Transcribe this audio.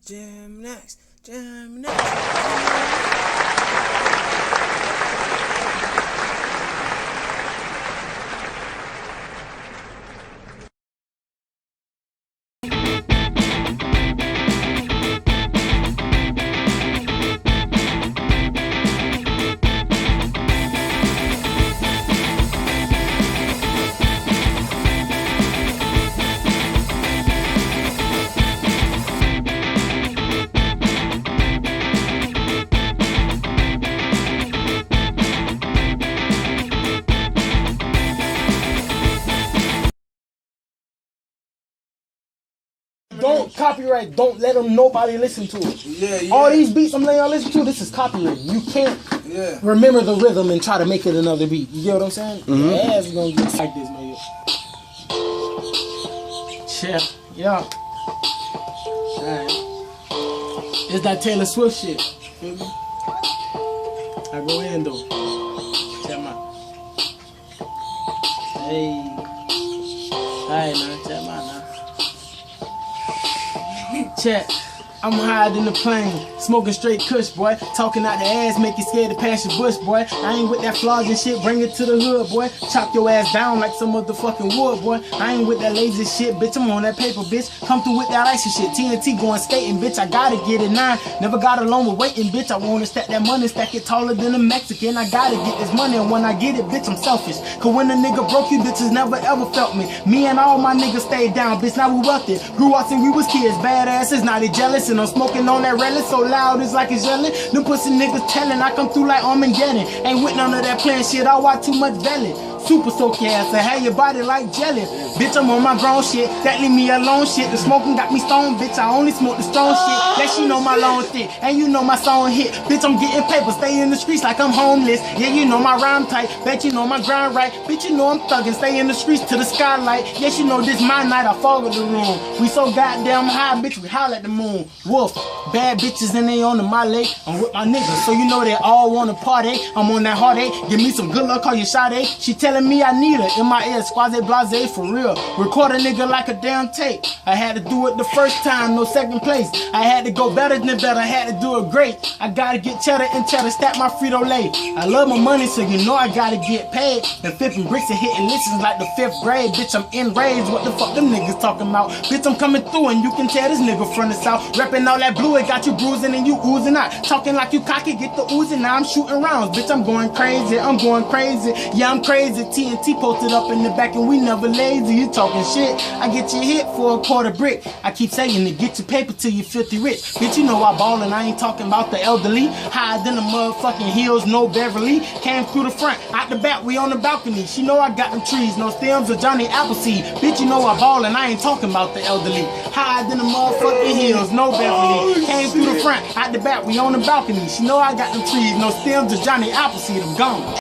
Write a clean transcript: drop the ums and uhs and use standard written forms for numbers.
Jim.Next. Don't copyright. Don't let them nobody listen to it. Yeah. All these beats I'm letting y'all listen to, this is copyright. You can't remember the rhythm and try to make it another beat. You get what I'm saying? Your ass is gonna get like this, man. Chill. Yeah. Alright. It's that Taylor Swift shit. Feel me? I go in though. Check my. Hey. Alright, man. Check my now. Check. I'm higher than the plane, smoking straight kush, boy. Talking out the ass, make you scared to pass your bush, boy. I ain't with that flogging shit, bring it to the hood, boy. Chop your ass down like some motherfucking wood, boy. I ain't with that lazy shit, bitch. I'm on that paper, bitch. Come through with that icy shit. T.N.T going skating, bitch. I gotta get it now. Never got along with waiting, bitch. I wanna stack that money, stack it taller than a Mexican. I gotta get this money, and when I get it, bitch, I'm selfish. Cause when a nigga broke, you bitches never ever felt me. Me and all my niggas stayed down, bitch. Now we wealthy. Grew up since we was kids, badasses. Now they jealous. And I'm smoking on that relic so loud it's like it's yelling. Them pussy niggas telling I come through like Armageddon. Ain't with none of that playing shit, I watch too much belly. Super soak your ass and have your body like jelly. Bitch, I'm on my grown shit, that leave me alone shit. The smoking got me stoned, bitch, I only smoke the strong shit. Let you know my long thick, and you know my song hit. Bitch, I'm getting paper, stay in the streets like I'm homeless. Yeah, you know my rhyme tight, bet you know my grind right. Bitch, you know I'm thuggin', stay in the streets to the skylight. Yes, you know this my night, I fog in the room. We so goddamn high, bitch, we holler at the moon. Wolf, bad bitches and they on the Molly. I'm with my niggas, so you know they all wanna party. I'm on that heartache, give me some good luck, call you Sade. She telling me I need her in my ear, squaze blase for real. Record a nigga like a damn tape. I had to do it the first time, no second place. I had to go better than better, I had to do it great. I gotta get cheddar and cheddar, stack my Frito-Lay. I love my money, so you know I gotta get paid. And flipping bricks and hitting listens like the 5th grade. Bitch, I'm enraged, what the fuck them niggas talking about? Bitch, I'm coming through and you can tell this nigga from the south. Reppin' all that blue, it got you bruising and you oozing out. Talking like you cocky, get the oozing, now I'm shooting rounds. Bitch, I'm going crazy, I'm going crazy. Yeah, I'm crazy. T.N.T posted up in the back and we never lazy. You talking shit, I get you hit for a quarter brick. I keep saying it, get your paper till you filthy rich. Bitch, you know I ballin', I ain't talking about the elderly. Higher than the motherfucking hills, no Beverly. Came through the front, out the back, we on the balcony. She know I got them trees, no stems or Johnny Appleseed. Bitch, you know I ballin', I ain't talking about the elderly. Higher than the motherfucking hills, no Beverly. Came through the front, out the back, we on the balcony. She know I got them trees, no stems or Johnny Appleseed. I'm gone.